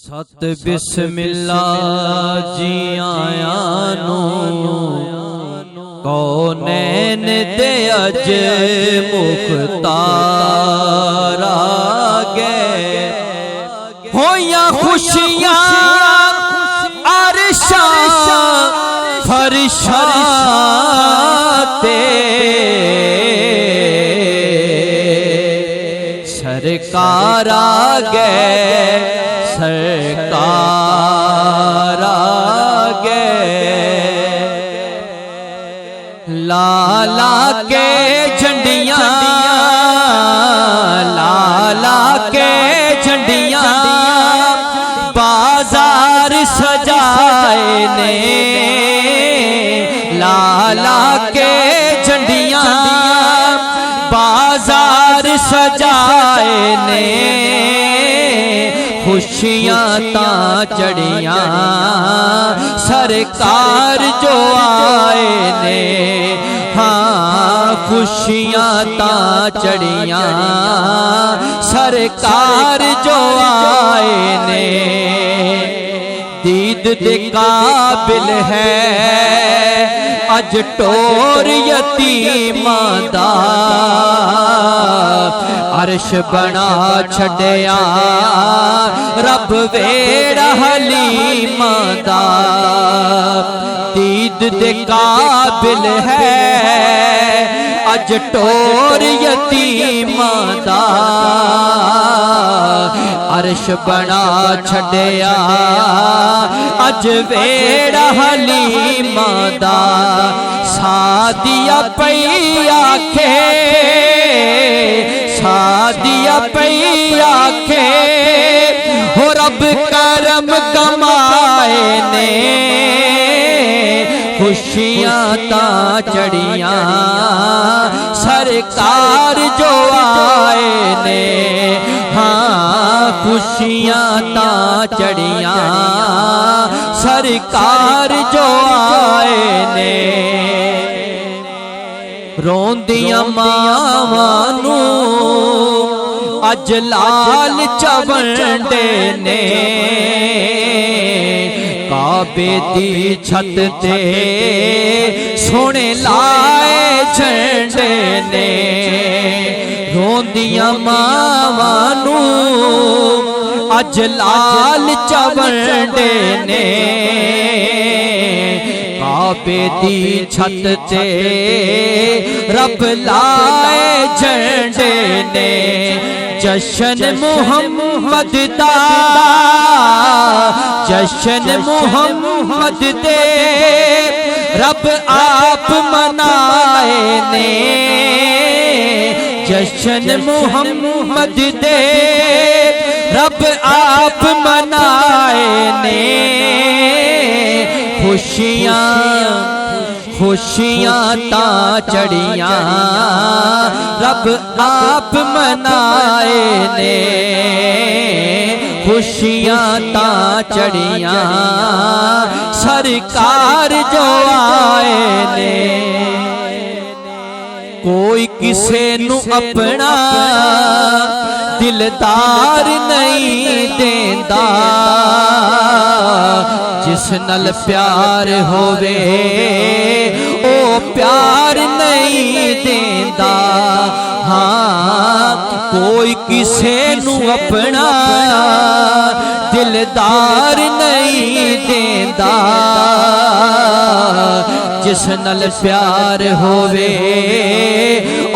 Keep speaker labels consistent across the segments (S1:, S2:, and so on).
S1: सत बिस्मिल्लाह जी आया नू कौनैन दे अज मुख्तार आ गए होया खुशियां अरशा फरशा ते सरकार आ गए सरकार आ गए लाला के झंडियां लाला के झंडियां बाजार सजाए ने लाला के झंडियां बाजार सजाए ने खुशियां ता चढ़ियां सरकार जो आए ने हाँ खुशियां ता चढ़ियां सरकार जो आए ने दीद दे काबिल है अज टोर यतीमां दा अर्श बना छड़िया रब वेड़ा हलीमां दा दीद दे काबिल है अज टोर यतीमां दा अर्श बना छड़िया अज वेड़ा हलीमां दा सादिया पई आखे सादिया पई आखे हो रब करम कमाए ने खुशियां ता चढ़ियां सरकार जो आए ने हाँ खुशियां ता चढ़ियां सरकार जो आए ने रोंदियां मावां नू अज लाल चवंडे ने काबे दी छत ते सोने लाए झंडे ने रोंदियां मावां नू अज लाल चवंडे ने काबे दी छत ते रब लाए झंडे ने जशन मुहम्मद दा जशन मुहम्मद दे रब आप मनाए ने जशन मुहम्मद दे रब आप मनाए ने खुशियां खुशियां ता चढ़ियां रब आप मनाए ने खुशियां ता चढ़ियां सरकार जो आए ने कोई किसे नू अपना दिलदार नहीं देंदा जिस नल प्यार होवे ओ प्यार नहीं देंदा हाँ कोई किसे नू अपना दिलदार नहीं देंदा जिस नल प्यार होवे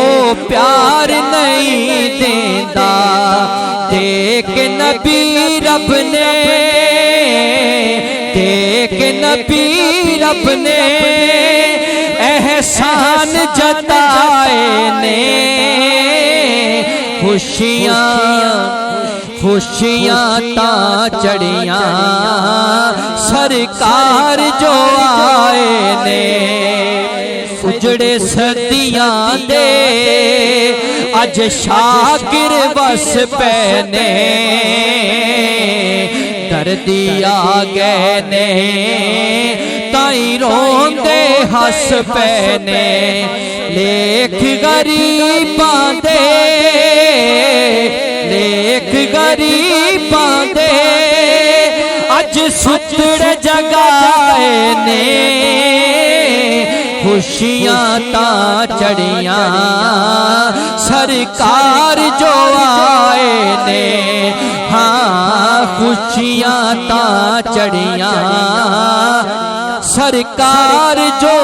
S1: ओ प्यार नहीं देंदा देख नबी रब ने देख नबी रब ने एहसान जताए ने खुशियां खुशियां ता चढ़ियां सरकार जो आए ने उजड़े सदियां दे अज शाकिर बस पैने दर्दी आ गए ने ताई रोंदे हस पैने लेख गरीबां दे लेख गरीबां दे अज सुतड़ जगाए ने खुशियां ता चढ़ियां सरकार जो आए ने। हाँ खुशियां ता चढ़ियां सरकार जो